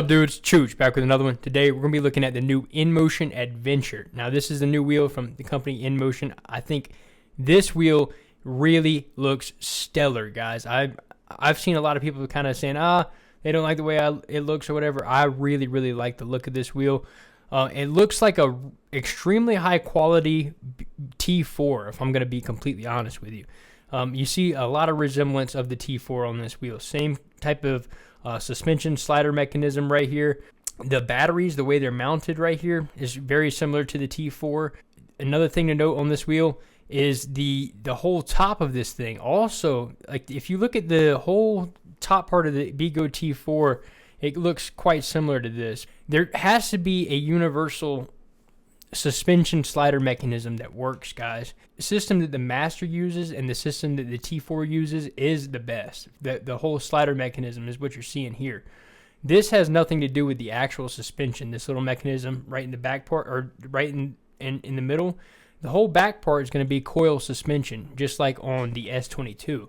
What's up, dudes? Chooch back with another one. Today we're going to be looking at the new INMOTION Adventure. Now this is the new wheel from the company INMOTION. I think this wheel really looks stellar, guys. I've seen a lot of people kind of saying they don't like the way it looks or whatever. I really like the look of this wheel. It looks like a extremely high quality T4, if I'm going to be completely honest with you. You see a lot of resemblance of the T4 on this wheel. Same type of suspension slider mechanism right here. The batteries, the way they're mounted right here, is very similar to the T4. Another thing to note on this wheel is the whole top of this thing. Also, like if you look at the whole top part of the Bigo T4, it looks quite similar to this. There has to be a universal suspension slider mechanism that works, guys. The system that the Master uses and the system that the T4 uses is the best. The whole slider mechanism is what you're seeing here. This has nothing to do with the actual suspension. This little mechanism right in the back part, or right in the middle, the whole back part is going to be coil suspension, just like on the S22.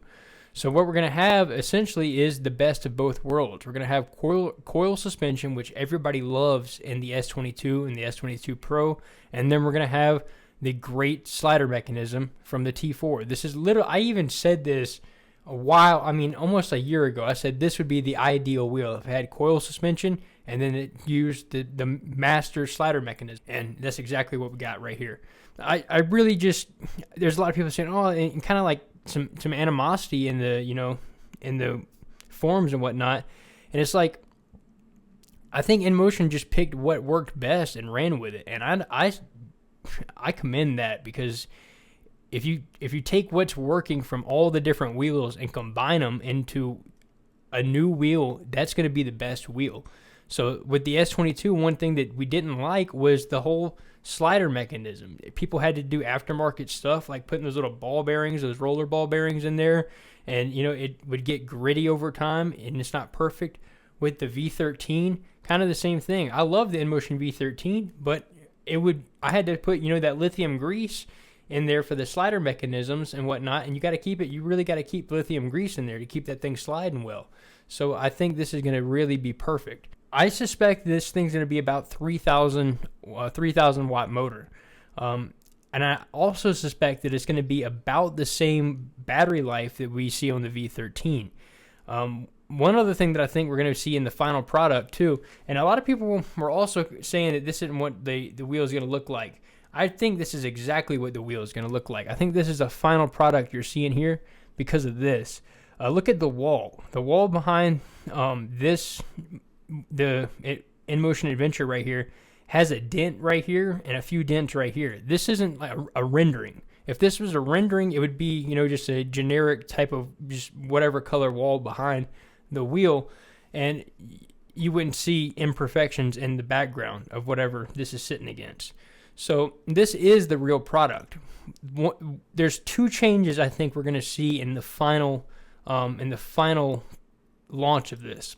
So what we're going to have essentially is the best of both worlds. We're going to have coil suspension, which everybody loves in the S22 and the S22 Pro, and then we're going to have the great slider mechanism from the T4. This is literally, I even said this almost a year ago. I said this would be the ideal wheel if it had coil suspension and then it used the Master slider mechanism, and that's exactly what we got right here. I really just, there's a lot of people saying, and kind of like some animosity in the forums and whatnot, and it's like, I think INMOTION just picked what worked best and ran with it, and I commend that, because if you take what's working from all the different wheels and combine them into a new wheel, that's going to be the best wheel. So with the S22, one thing that we didn't like was the whole slider mechanism. People had to do aftermarket stuff like putting those little ball bearings, those roller ball bearings in there, and it would get gritty over time and it's not perfect. With the V13, kind of the same thing. I love the INMOTION V13, but I had to put that lithium grease in there for the slider mechanisms and whatnot, and you really got to keep lithium grease in there to keep that thing sliding well. So I think this is going to really be perfect. I suspect this thing's going to be about 3,000 watt motor. And I also suspect that it's going to be about the same battery life that we see on the V13. One other thing that I think we're going to see in the final product too, and a lot of people were also saying that this isn't what the wheel is going to look like. I think this is exactly what the wheel is going to look like. I think this is a final product you're seeing here because of this. Look at the wall. The wall behind the INMOTION Adventure right here has a dent right here and a few dents right here. This isn't like a rendering. If this was a rendering, it would be just a generic type of just whatever color wall behind the wheel, and you wouldn't see imperfections in the background of whatever this is sitting against. So this is the real product. There's two changes I think we're going to see in the final launch of this.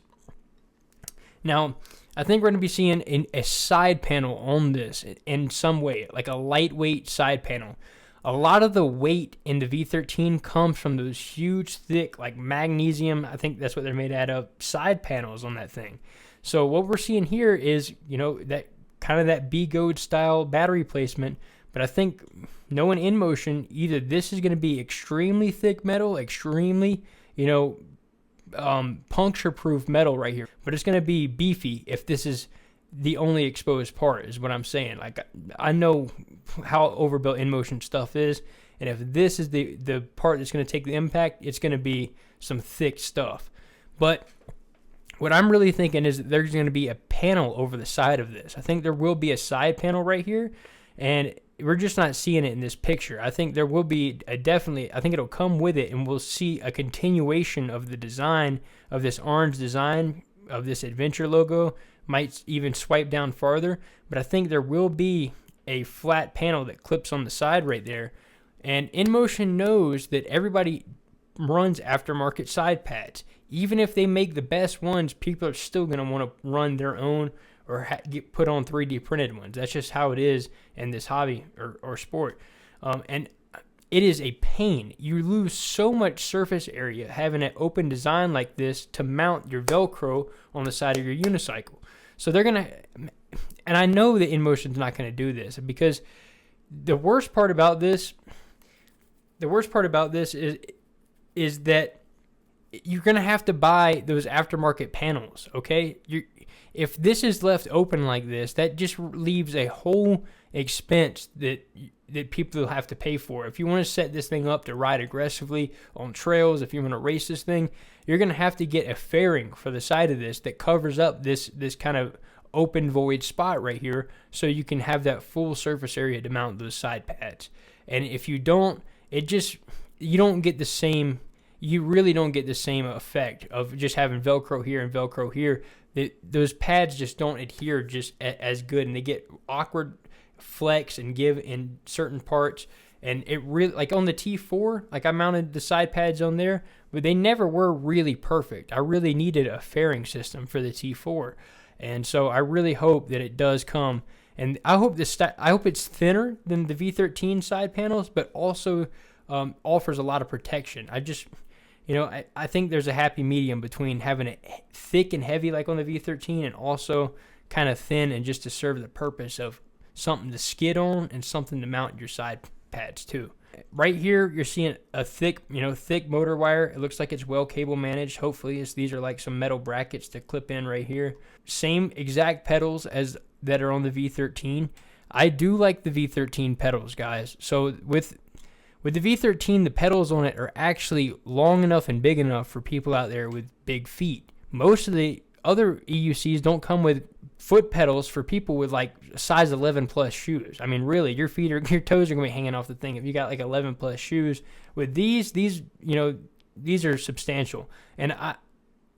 Now, I think we're going to be seeing a side panel on this in some way, like a lightweight side panel. A lot of the weight in the V13 comes from those huge, thick, like magnesium, I think that's what they're made out of, side panels on that thing. So what we're seeing here is, that kind of that Bigo style battery placement. But I think knowing INMOTION, either this is going to be extremely thick metal, extremely, puncture-proof metal right here, but it's going to be beefy if this is the only exposed part, is what I'm saying. Like, I know how overbuilt INMOTION stuff is, and if this is the part that's going to take the impact, it's going to be some thick stuff. But what I'm really thinking is that there's going to be a panel over the side of this. I think there will be a side panel right here, and we're just not seeing it in this picture. I think there will be I think it'll come with it, and we'll see a continuation of the design of this orange design of this Adventure logo. Might even swipe down farther, but I think there will be a flat panel that clips on the side right there. And INMOTION knows that everybody runs aftermarket side pads. Even if they make the best ones, people are still going to want to run their own or get put on 3D printed ones. That's just how it is in this hobby or sport. And it is a pain. You lose so much surface area having an open design like this to mount your Velcro on the side of your unicycle. So they're going to, and I know that InMotion's not going to do this, because the worst part about this is that you're going to have to buy those aftermarket panels, okay? If this is left open like this, that just leaves a whole expense that people will have to pay for. If you want to set this thing up to ride aggressively on trails, if you want to race this thing, you're going to have to get a fairing for the side of this that covers up this kind of open void spot right here, so you can have that full surface area to mount those side pads. And if you don't, you don't get the same, you really don't get the same effect of just having Velcro here and Velcro here. Those pads just don't adhere just as good, and they get awkward flex and give in certain parts. And it really, like on the T4, like I mounted the side pads on there, but they never were really perfect. I really needed a fairing system for the T4. And so I really hope that it does come. And I hope it's thinner than the V13 side panels, but also offers a lot of protection. I think there's a happy medium between having it thick and heavy like on the V13, and also kind of thin and just to serve the purpose of something to skid on and something to mount your side pads too. Right here, you're seeing a thick motor wire. It looks like it's well cable managed. Hopefully, these are like some metal brackets to clip in right here. Same exact pedals as that are on the V13. I do like the V13 pedals, guys. So with the V13, the pedals on it are actually long enough and big enough for people out there with big feet. Most of the other EUCs don't come with foot pedals for people with like size 11 plus shoes. I mean, really, your toes are gonna be hanging off the thing if you got like 11 plus shoes. With these are substantial. And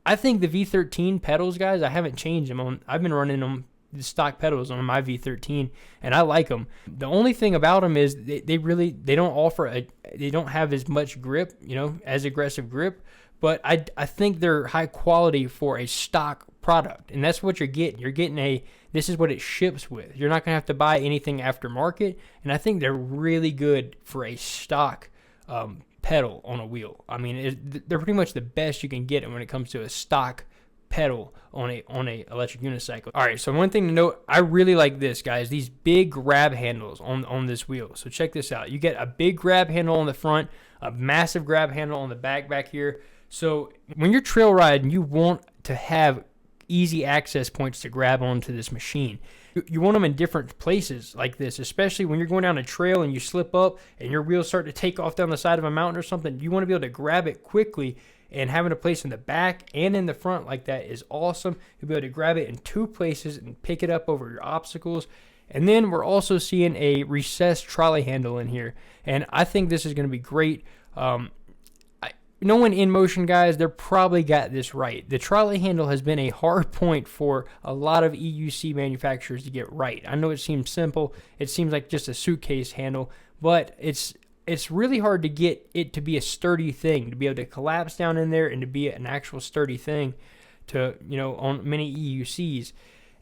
I think the V13 pedals, guys, I haven't changed them. I've been running them, the stock pedals on my V13, and I like them. The only thing about them is they don't have as much grip, as aggressive grip. But I think they're high quality for a stock product, and that's what you're getting. You're getting this is what it ships with. You're not going to have to buy anything aftermarket, and I think they're really good for a stock pedal on a wheel. I mean, they're pretty much the best you can get when it comes to a stock pedal on a electric unicycle. All right, so one thing to note, I really like this, guys, these big grab handles on this wheel. So check this out. You get a big grab handle on the front, a massive grab handle on the back here. So when you're trail riding, you want to have easy access points to grab onto this machine. You want them in different places like this, especially when you're going down a trail and you slip up and your wheels start to take off down the side of a mountain or something. You want to be able to grab it quickly, and having a place in the back and in the front like that is awesome. You'll be able to grab it in two places and pick it up over your obstacles. And then we're also seeing a recessed trolley handle in here, and I think this is going to be great. Knowing InMotion, guys, they're probably got this right. The trolley handle has been a hard point for a lot of EUC manufacturers to get right. I know it seems simple. It seems like just a suitcase handle, but it's really hard to get it to be a sturdy thing, to be able to collapse down in there and to be an actual sturdy thing on many EUCs.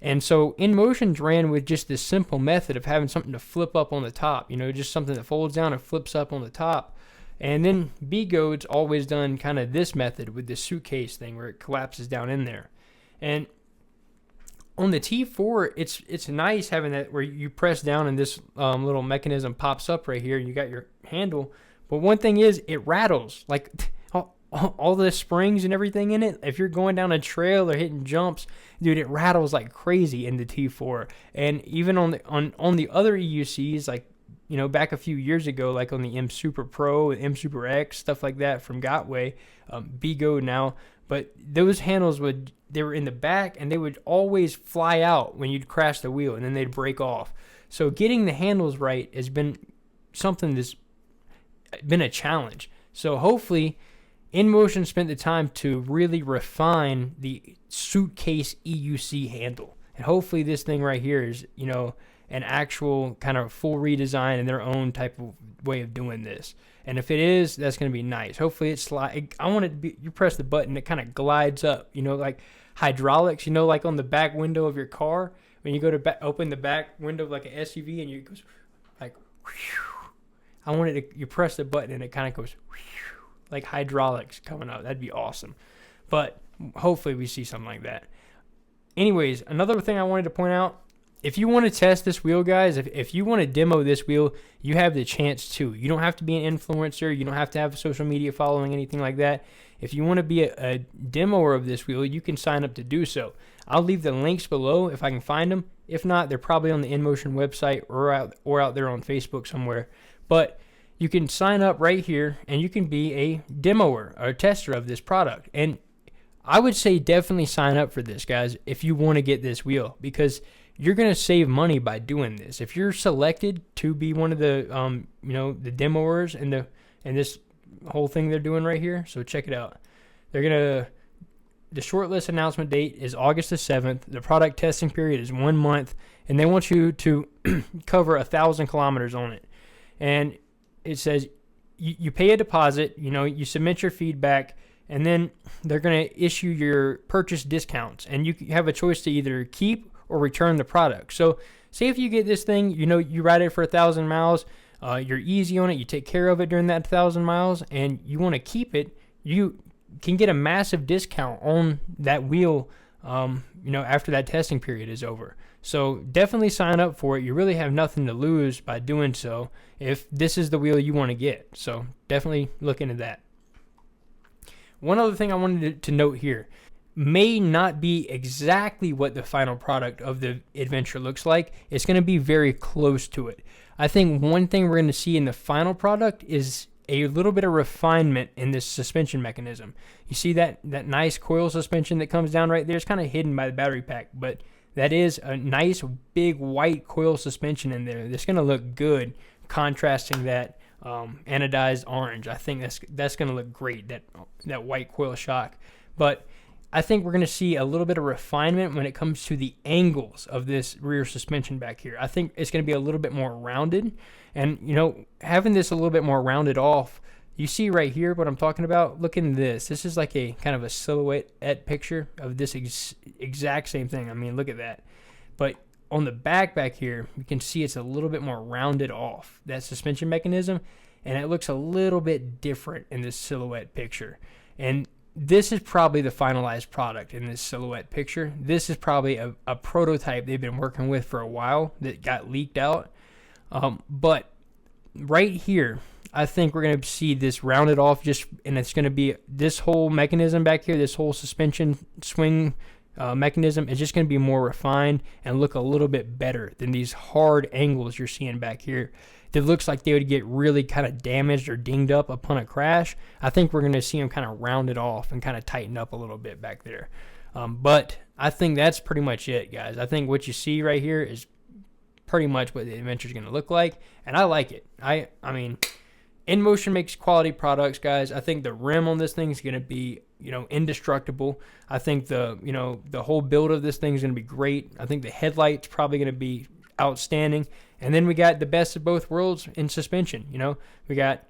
And so InMotion's ran with just this simple method of having something to flip up on the top, just something that folds down and flips up on the top. And then BGo's always done kind of this method with this suitcase thing where it collapses down in there. And on the T4, it's nice having that where you press down and this little mechanism pops up right here and you got your handle. But one thing is, it rattles. Like all the springs and everything in it, if you're going down a trail or hitting jumps, dude, it rattles like crazy in the T4. And even on the other EUCs, like back a few years ago, like on the M Super Pro, M Super X, stuff like that from Gotway, BGo now. But those handles they were in the back, and they would always fly out when you'd crash the wheel, and then they'd break off. So getting the handles right has been something that's been a challenge. So hopefully InMotion spent the time to really refine the suitcase EUC handle. And hopefully this thing right here is, an actual kind of full redesign and their own type of way of doing this. And if it is, that's going to be nice. Hopefully it's I want it to be, you press the button, it kind of glides up, like hydraulics, like on the back window of your car. When you go to open the back window of like an SUV and you goes like, whew. I want it to, you press the button and it kind of goes like hydraulics coming out. That'd be awesome. But hopefully we see something like that. Anyways, another thing I wanted to point out, if you want to test this wheel, guys, if you want to demo this wheel, you have the chance to. You don't have to be an influencer. You don't have to have a social media following, anything like that. If you want to be a demoer of this wheel, you can sign up to do so. I'll leave the links below if I can find them. If not, they're probably on the INMOTION website or out there on Facebook somewhere. But you can sign up right here, and you can be a demoer or a tester of this product. And I would say definitely sign up for this, guys, if you want to get this wheel, because you're going to save money by doing this. If you're selected to be one of the, the demoers and this whole thing they're doing right here, so check it out. The shortlist announcement date is August the 7th. The product testing period is 1 month, and they want you to cover 1,000 kilometers on it. And it says you pay a deposit, you submit your feedback, and then they're going to issue your purchase discounts, and you have a choice to either keep or return the product. So say if you get this thing, you ride it for 1,000 miles, you're easy on it, you take care of it during that 1,000 miles, and you want to keep it, you can get a massive discount on that wheel, after that testing period is over. So definitely sign up for it. You really have nothing to lose by doing so if this is the wheel you want to get. So definitely look into that. One other thing I wanted to note here, may not be exactly what the final product of the adventure looks like. It's going to be very close to it. I think one thing we're going to see in the final product is a little bit of refinement in this suspension mechanism. You see that nice coil suspension that comes down right there? It's kind of hidden by the battery pack, but that is a nice big white coil suspension in there. That's going to look good, contrasting that anodized orange. I think that's going to look great, that white coil shock. But I think we're going to see a little bit of refinement when it comes to the angles of this rear suspension back here. I think it's going to be a little bit more rounded. And, having this a little bit more rounded off, you see right here what I'm talking about? Look at this. This is like a kind of a silhouette picture of this exact same thing. I mean, look at that. But on the back here, you can see it's a little bit more rounded off, that suspension mechanism. And it looks a little bit different in this silhouette picture. And this is probably the finalized product in this silhouette picture. This is probably a prototype they've been working with for a while that got leaked out. But right here, I think we're going to see this rounded off, and it's going to be this whole mechanism back here, this whole suspension swing mechanism is just going to be more refined and look a little bit better than these hard angles you're seeing back here. That looks like they would get really kind of damaged or dinged up upon a crash. I think we're going to see them kind of rounded off and kind of tighten up a little bit back there. But I think that's pretty much it, guys. I think what you see right here is pretty much what the adventure is going to look like, and I like it. I mean, INMOTION makes quality products, guys. I think the rim on this thing is going to be, indestructible. I think the whole build of this thing is going to be great. I think the headlight's probably going to be outstanding. And then we got the best of both worlds in suspension. We got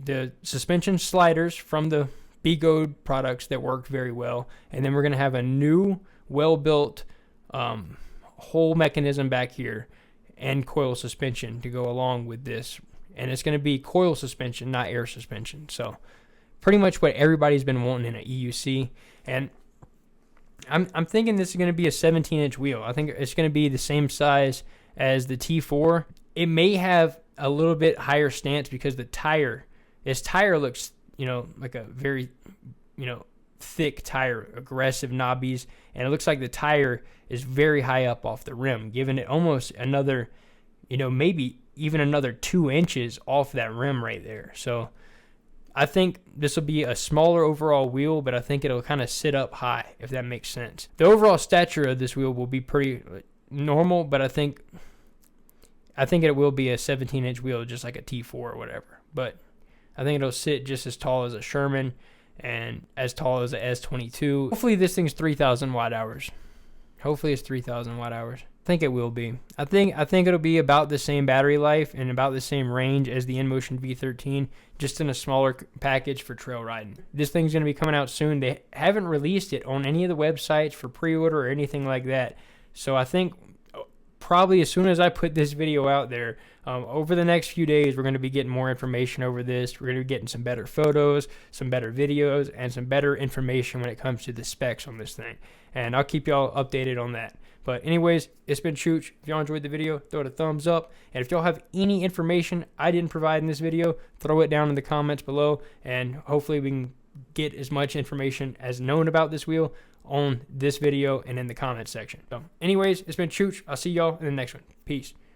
the suspension sliders from the B-Goad products that work very well. And then we're going to have a new, well-built whole mechanism back here and coil suspension to go along with this. And it's going to be coil suspension, not air suspension. So pretty much what everybody's been wanting in an EUC. And I'm thinking this is going to be a 17-inch wheel. I think it's going to be the same size as the T4. It may have a little bit higher stance because this tire looks, like a very, thick tire, aggressive knobbies, and it looks like the tire is very high up off the rim, giving it almost another, maybe even another 2 inches off that rim right there. So I think this will be a smaller overall wheel, but I think it'll kind of sit up high, if that makes sense. The overall stature of this wheel will be pretty normal, but I think it will be a 17-inch wheel, just like a T4 or whatever. But I think it'll sit just as tall as a Sherman and as tall as a S22. Hopefully this thing's 3,000 watt hours. Hopefully it's 3,000 watt hours. I think it will be. I think it'll be about the same battery life and about the same range as the INMOTION V13, just in a smaller package for trail riding. This thing's going to be coming out soon. They haven't released it on any of the websites for pre-order or anything like that. So I think probably as soon as I put this video out there, over the next few days, we're going to be getting more information over this. We're going to be getting some better photos, some better videos, and some better information when it comes to the specs on this thing. And I'll keep y'all updated on that. But anyways, it's been Chooch. If y'all enjoyed the video, throw it a thumbs up. And if y'all have any information I didn't provide in this video, throw it down in the comments below. And hopefully we can get as much information as known about this wheel on this video and in the comments section. So anyways, it's been Chooch. I'll see y'all in the next one. Peace.